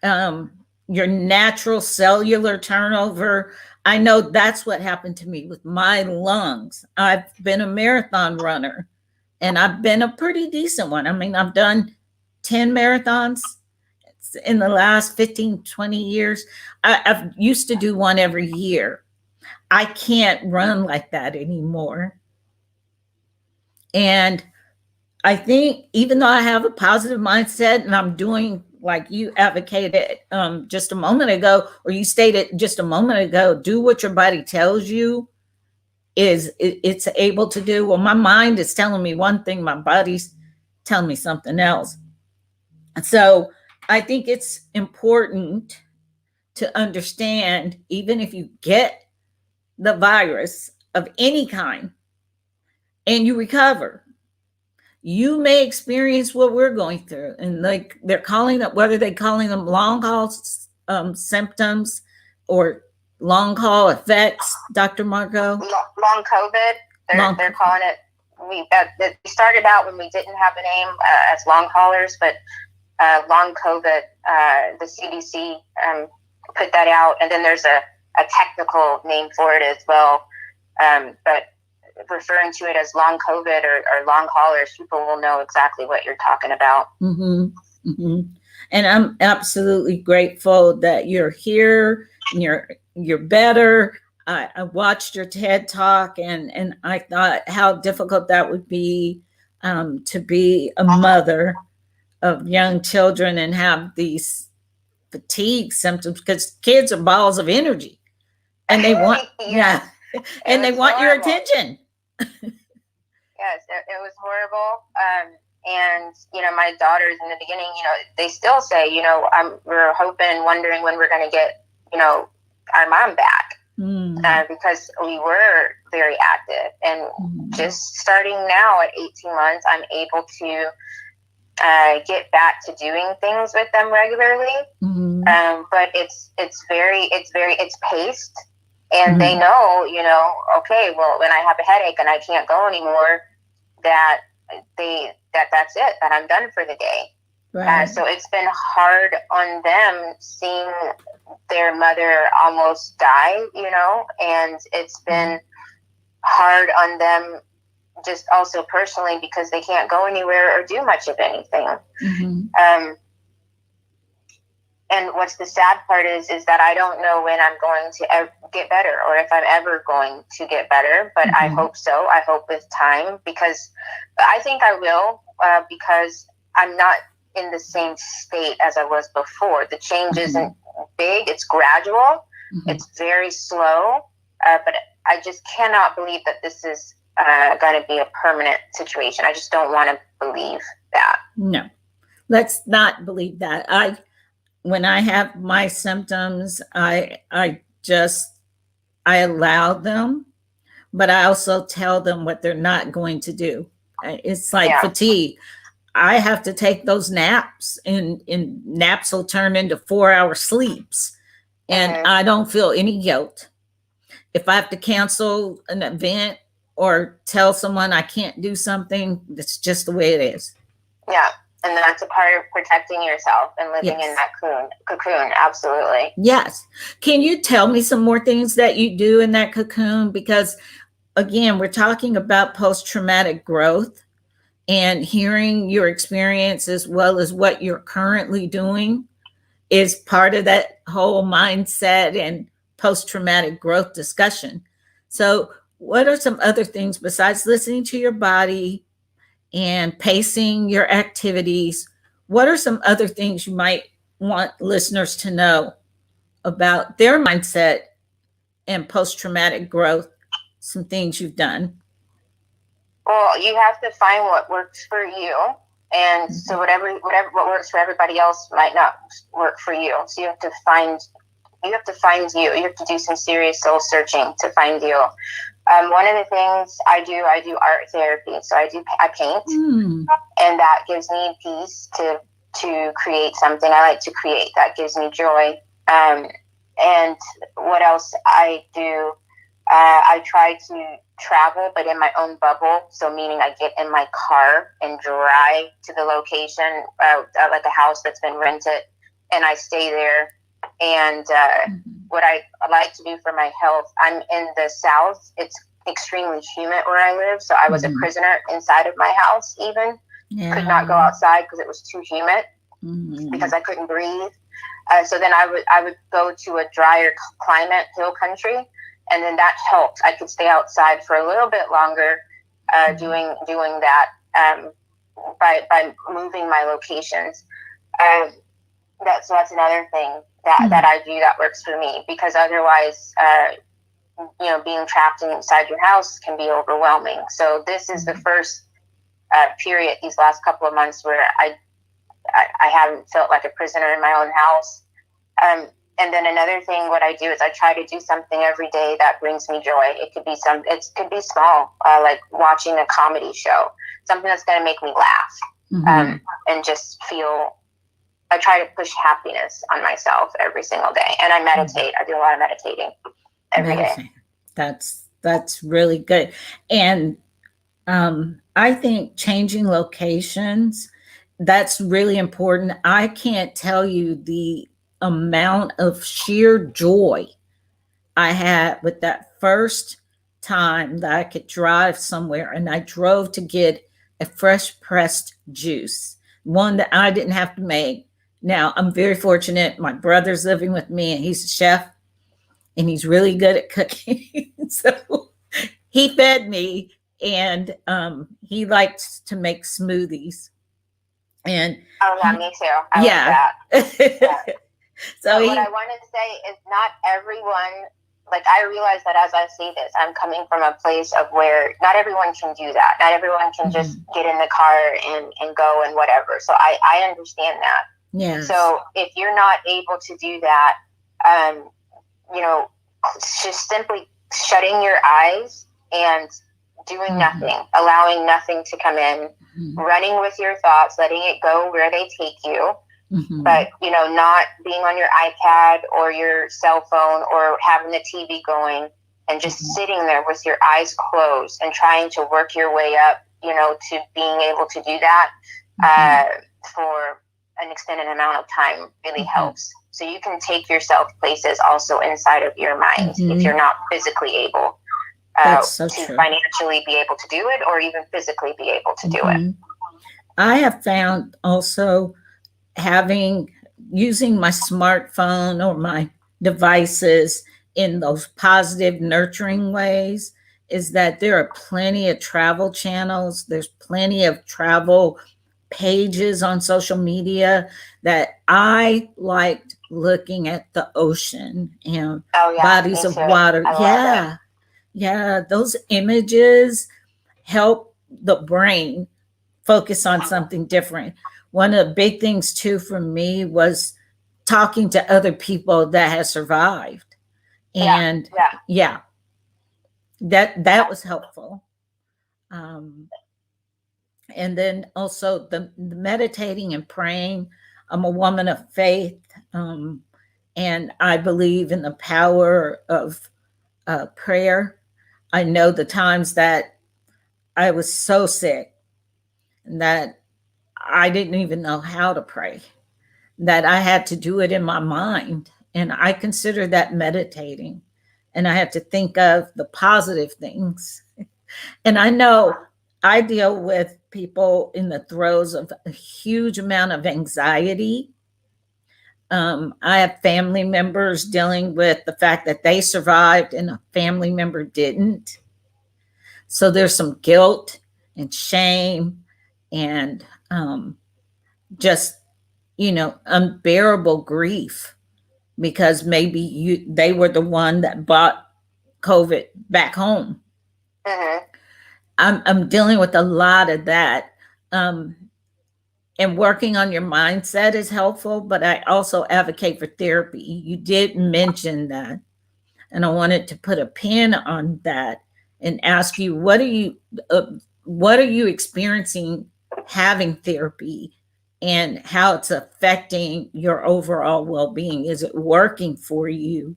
your natural cellular turnover. I know that's what happened to me with my lungs. I've been a marathon runner, and I've been a pretty decent one. I mean, I've done 10 marathons in the last 15, 20 years. I've used to do one every year. I can't run like that anymore. And I think even though I have a positive mindset and I'm doing like you advocated just a moment ago, or you stated just a moment ago, do what your body tells you it's able to do. Well, my mind is telling me one thing, my body's telling me something else. So I think it's important to understand, even if you get the virus of any kind and you recover, you may experience what we're going through. And like they're calling it, whether they're calling them long haul symptoms or long haul effects, Dr. Margot? Long COVID, they're calling it. We started out when we didn't have a name as long haulers, but long COVID, the CDC put that out, and then there's a technical name for it as well. But referring to it as long COVID or long haulers, people will know exactly what you're talking about. And I'm absolutely grateful that you're here and you're better. I watched your TED Talk, and I thought how difficult that would be to be a mother of young children and have these fatigue symptoms, because kids are balls of energy and they want and they want your attention. Yes, it was horrible. And my daughters in the beginning, they still say, we're hoping, wondering when we're going to get our mom back, because we were very active. And just starting now at 18 months, I'm able to get back to doing things with them regularly. But it's paced, and they know, okay, well, when I have a headache and I can't go anymore, that's it, that I'm done for the day. Right. So it's been hard on them seeing their mother almost die, and it's been hard on them just also personally, because they can't go anywhere or do much of anything. And what's the sad part is that I don't know when I'm going to get better, or if I'm ever going to get better, but I hope so. I hope with time, because I think I will, because I'm not in the same state as I was before. The change isn't big. It's gradual. It's very slow, but I just cannot believe that this is going to be a permanent situation. I just don't want to believe that. No, let's not believe that. When I have my symptoms, I allow them, but I also tell them what they're not going to do. It's like fatigue. I have to take those naps, and naps will turn into 4-hour sleeps, and I don't feel any guilt. If I have to cancel an event or tell someone I can't do something, that's just the way it is. Yeah. And that's a part of protecting yourself and living in that cocoon. Absolutely. Yes. Can you tell me some more things that you do in that cocoon? Because again, we're talking about post-traumatic growth, and hearing your experience as well as what you're currently doing is part of that whole mindset and post-traumatic growth discussion. So what are some other things besides listening to your body and pacing your activities? What are some other things you might want listeners to know about their mindset and post-traumatic growth? Some things you've done. Well, you have to find what works for you. And so what works for everybody else might not work for you. So you have to find you. You have to do some serious soul searching to find you. One of the things I do art therapy. So I paint, and that gives me peace to create something. I like to create. That gives me joy. And what else I do? I try to travel, but in my own bubble. So meaning I get in my car and drive to the location, like a house that's been rented, and I stay there. And what I like to do for my health, I'm in the South. It's extremely humid where I live. So I was a prisoner inside of my house even. Could not go outside because it was too humid because I couldn't breathe. So then I would go to a drier climate, hill country. And then that helped. I could stay outside for a little bit longer, doing that by moving my locations. That's another thing that I do that works for me, because otherwise, being trapped inside your house can be overwhelming. So this is the first period, these last couple of months, where I haven't felt like a prisoner in my own house. And then another thing, what I do is I try to do something every day that brings me joy. It could be small, like watching a comedy show, something that's going to make me laugh, and just feel. I try to push happiness on myself every single day, and I meditate. I do a lot of meditating every day. That's really good, and I think changing locations, that's really important. I can't tell you the amount of sheer joy I had with that first time that I could drive somewhere, and I drove to get a fresh pressed juice, one that I didn't have to make. Now, I'm very fortunate. My brother's living with me, and he's a chef, and he's really good at cooking. So he fed me, and he likes to make smoothies. And me too. I love that. So what I want to say is, not everyone, like, I realize that as I say this, I'm coming from a place of where not everyone can do that. Not everyone can just get in the car and go and whatever. So I understand that. Yeah. So if you're not able to do that, just simply shutting your eyes and doing nothing, allowing nothing to come in, running with your thoughts, letting it go where they take you. But, not being on your iPad or your cell phone or having the TV going, and just sitting there with your eyes closed and trying to work your way up, to being able to do that for an extended amount of time really helps. So you can take yourself places also inside of your mind if you're not physically able to financially be able to do it, or even physically be able to do it. I have found also using my smartphone or my devices in those positive, nurturing ways, is that there are plenty of travel channels. There's plenty of travel pages on social media that I liked looking at the ocean and bodies of water. Yeah. Those images help the brain focus on something different. One of the big things too for me was talking to other people that have survived. And that was helpful. And then also the meditating and praying. I'm a woman of faith, and I believe in the power of prayer. I know the times that I was so sick that I didn't even know how to pray, that I had to do it in my mind. And I consider that meditating. And I had to think of the positive things. And I know I deal with people in the throes of a huge amount of anxiety. I have family members dealing with the fact that they survived and a family member didn't. So there's some guilt and shame and just, unbearable grief because maybe they were the one that brought COVID back home. Mm-hmm. I'm dealing with a lot of that. And working on your mindset is helpful, but I also advocate for therapy. You did mention that, and I wanted to put a pin on that and ask you, what are you experiencing having therapy, and how it's affecting your overall well-being? Is it working for you,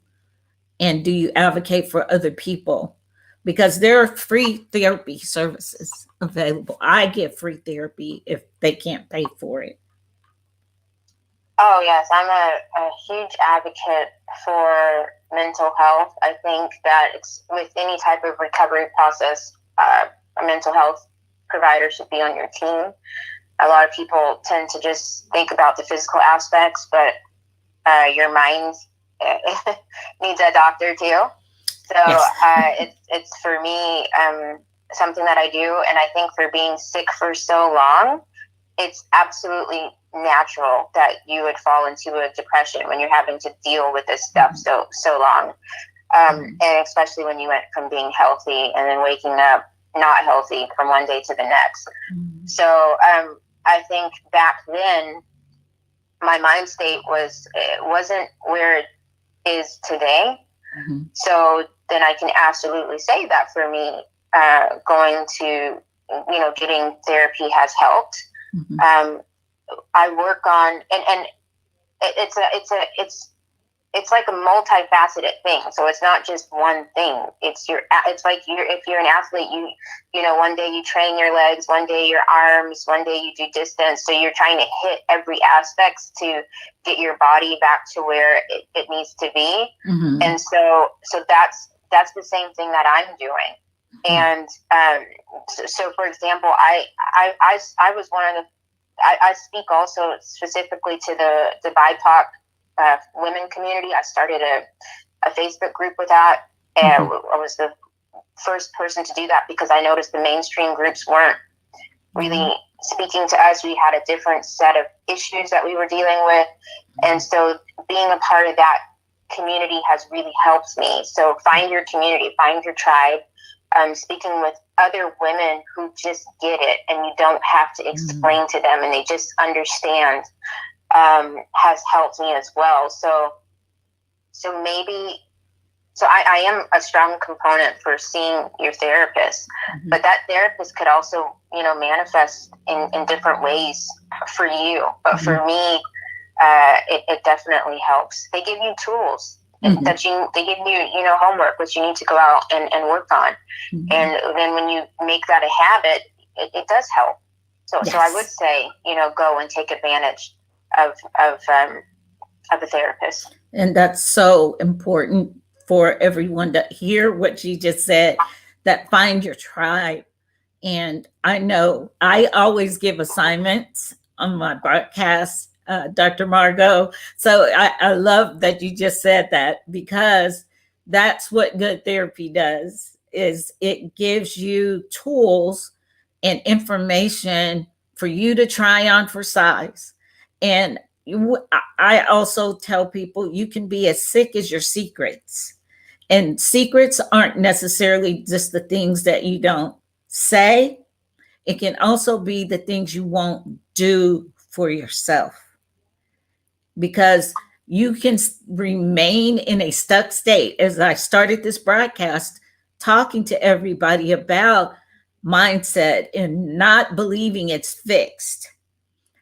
and do you advocate for other people? Because there are free therapy services available. I get free therapy if they can't pay for it. Oh, yes. I'm a huge advocate for mental health. I think that with any type of recovery process, a mental health provider should be on your team. A lot of people tend to just think about the physical aspects, but your mind needs a doctor too. So yes. It's for me something that I do, and I think for being sick for so long, it's absolutely natural that you would fall into a depression when you're having to deal with this stuff so long, and especially when you went from being healthy and then waking up not healthy from one day to the next. So I think back then my mind state wasn't where it is today. So then I can absolutely say that for me, going to, getting therapy has helped. I work on, and it's like a multifaceted thing. So it's not just one thing. It's like if you're an athlete, one day you train your legs, one day your arms, one day you do distance. So you're trying to hit every aspect to get your body back to where it needs to be. And so that's the same thing that I'm doing. And so for example, I was one of the, I speak also specifically to the BIPOC women community. I started a Facebook group with that, and I was the first person to do that because I noticed the mainstream groups weren't really speaking to us. We had a different set of issues that we were dealing with, and so being a part of that community has really helped me. So find your community, find your tribe. Speaking with other women who just get it, and you don't have to explain to them, and they just understand, has helped me as well. So I am a strong component for seeing your therapist, but that therapist could also, manifest in different ways for you. But for me, it definitely helps. They give you tools. They give you, homework, which you need to go out and work on. And then when you make that a habit, it does help. So I would say, go and take advantage of a therapist. And that's so important for everyone to hear what you just said, that find your tribe. And I know I always give assignments on my broadcast, Dr. Margot. So I love that you just said that, because that's what good therapy does, is it gives you tools and information for you to try on for size. And I also tell people you can be as sick as your secrets. And secrets aren't necessarily just the things that you don't say. It can also be the things you won't do for yourself. Because you can remain in a stuck state. As I started this broadcast, talking to everybody about mindset and not believing it's fixed,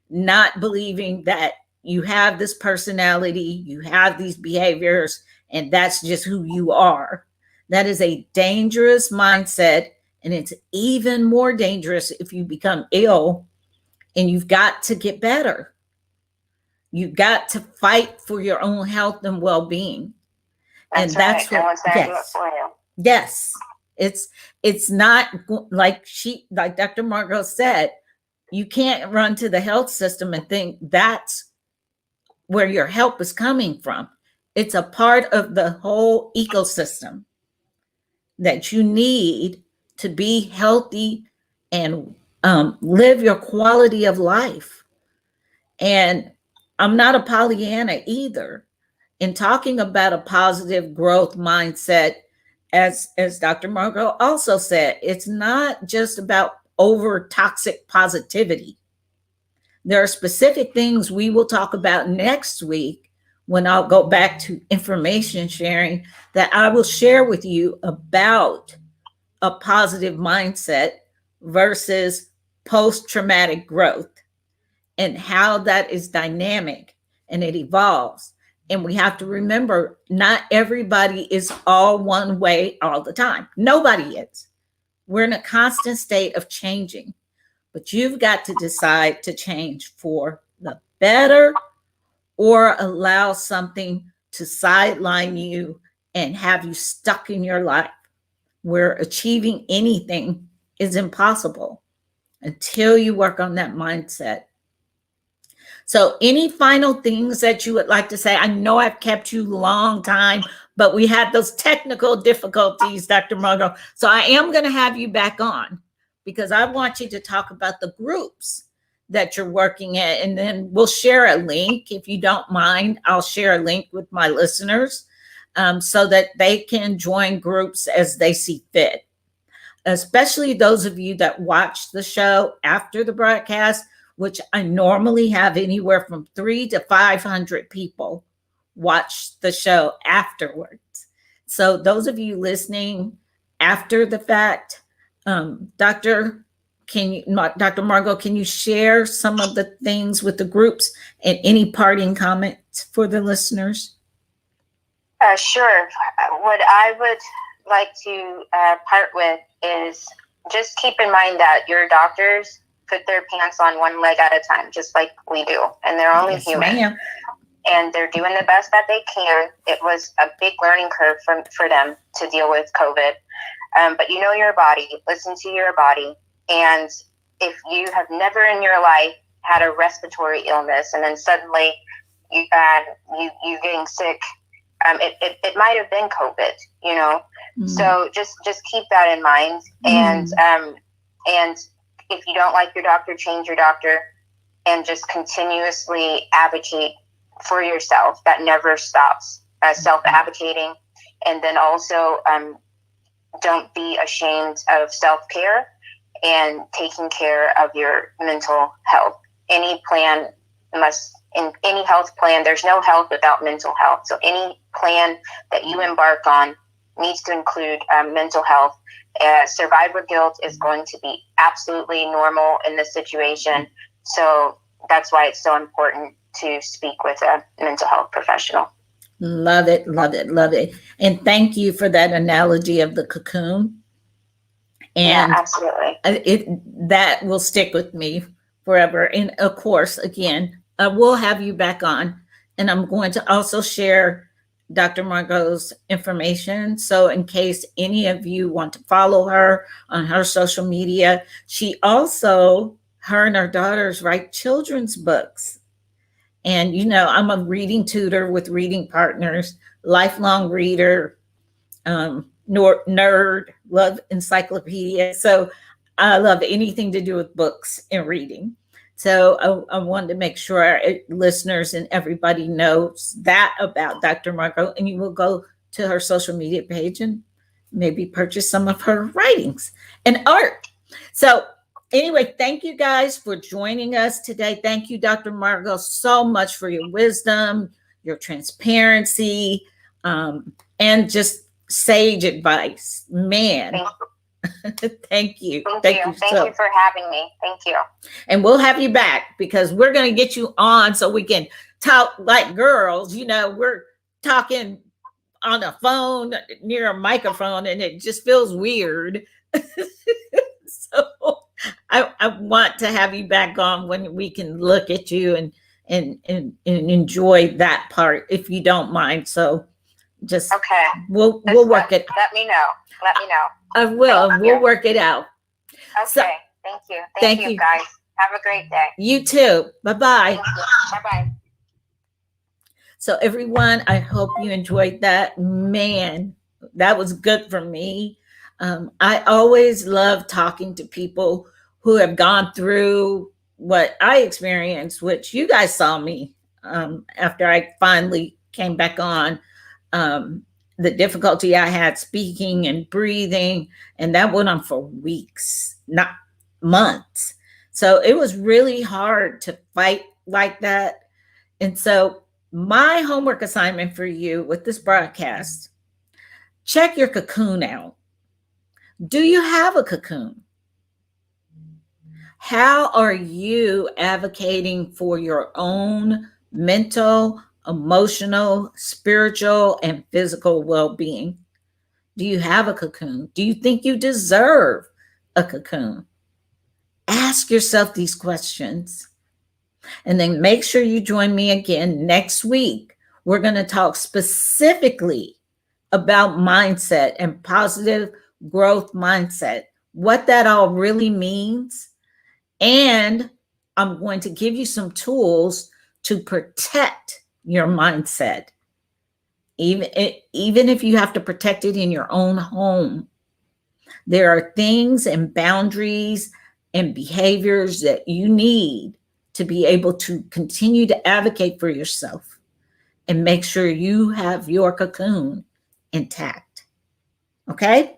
not believing that you have this personality, you have these behaviors, and that's just who you are. That is a dangerous mindset. And it's even more dangerous if you become ill and you've got to get better. You've got to fight for your own health and well-being. That's right. No one's going to do it for you. Yes. It's not like Dr. Margot said, you can't run to the health system and think that's where your help is coming from. It's a part of the whole ecosystem that you need to be healthy and live your quality of life. And I'm not a Pollyanna either. In talking about a positive growth mindset, as Dr. Margot also said, it's not just about over toxic positivity. There are specific things we will talk about next week when I'll go back to information sharing that I will share with you about a positive mindset versus post-traumatic growth and how that is dynamic and it evolves. And we have to remember, not everybody is all one way all the time. Nobody is. We're in a constant state of changing, but you've got to decide to change for the better or allow something to sideline you and have you stuck in your life where achieving anything is impossible until you work on that mindset. So any final things that you would like to say? I know I've kept you a long time, but we had those technical difficulties, Dr. Margot. So I am going to have you back on because I want you to talk about the groups that you're working at. And then we'll share a link. If you don't mind, I'll share a link with my listeners so that they can join groups as they see fit. Especially those of you that watch the show after the broadcast, which I normally have anywhere from 300 to 500 people watch the show afterwards. So those of you listening after the fact, Dr. Margot, can you share some of the things with the groups and any parting comments for the listeners? Sure. What I would like to part with is just keep in mind that your doctors put their pants on one leg at a time, just like we do. And they're only human. Ma'am. And they're doing the best that they can. It was a big learning curve for them to deal with COVID. But you know your body. Listen to your body. And if you have never in your life had a respiratory illness and then suddenly you getting sick, it might have been COVID, you know. Mm. So just keep that in mind. Mm. And if you don't like your doctor, change your doctor and just continuously advocate for yourself. That never stops. Self-advocating. And then also don't be ashamed of self-care and taking care of your mental health. Any plan in any health plan, there's no health without mental health. So any plan that you embark on needs to include mental health. Survivor guilt is going to be absolutely normal in this situation. So that's why it's so important to speak with a mental health professional. Love it, love it, love it. And thank you for that analogy of the cocoon. And yeah, absolutely. That will stick with me forever. And of course, again, we'll have you back on. And I'm going to also share Dr. Margot's information. So in case any of you want to follow her on her social media, her and her daughters write children's books. And, you know, I'm a reading tutor with Reading Partners, lifelong reader, nerd, love encyclopedia. So I love anything to do with books and reading. So I wanted to make sure our listeners and everybody knows that about Dr. Margot, and you will go to her social media page and maybe purchase some of her writings and art. So anyway, thank you guys for joining us today. Thank you, Dr. Margot, so much for your wisdom, your transparency, and just sage advice. Man, Thank you. Thank you for having me. Thank you. And we'll have you back because we're going to get you on so we can talk like girls. You know, we're talking on a phone near a microphone and it just feels weird. So I want to have you back on when we can look at you and enjoy that part, if you don't mind. So just okay. We'll work it. Let me know. I will. We'll work it out. Okay. So, thank you. Thank you, guys. Have a great day. You too. Bye-bye. Bye-bye. So everyone, I hope you enjoyed that. Man, that was good for me. I always love talking to people who have gone through what I experienced, which you guys saw me after I finally came back on. The difficulty I had speaking and breathing, and that went on for weeks, not months. So it was really hard to fight like that. And so my homework assignment for you with this broadcast, check your cocoon out. Do you have a cocoon? How are you advocating for your own mental, emotional, spiritual, and physical well-being? Do you have a cocoon? Do you think you deserve a cocoon? Ask yourself these questions. And then make sure you join me again next week. We're going to talk specifically about mindset and positive growth mindset, what that all really means. And I'm going to give you some tools to protect your mindset, even if you have to protect it in your own home. There are things and boundaries and behaviors that you need to be able to continue to advocate for yourself and make sure you have your cocoon intact. Okay?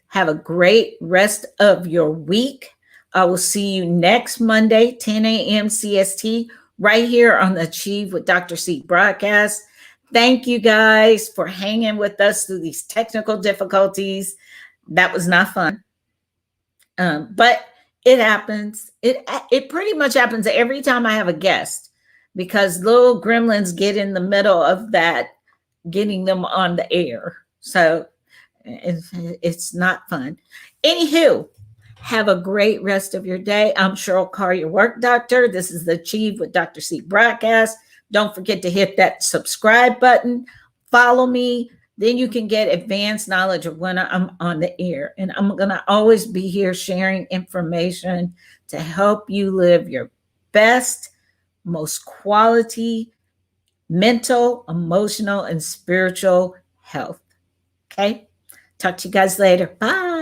Have a great rest of your week. I will see you next Monday, 10 a.m. CST, right here on the Achieve with Dr. C broadcast. Thank you guys for hanging with us through these technical difficulties. That was not fun. But it happens. It pretty much happens every time I have a guest because little gremlins get in the middle of that, getting them on the air. So it's not fun. Anywho, have a great rest of your day. I'm Cheryl Carr, your work doctor. This is the Achieve with Dr. C broadcast. Don't forget to hit that subscribe button. Follow me. Then you can get advanced knowledge of when I'm on the air. And I'm going to always be here sharing information to help you live your best, most quality mental, emotional, and spiritual health. Okay? Talk to you guys later. Bye.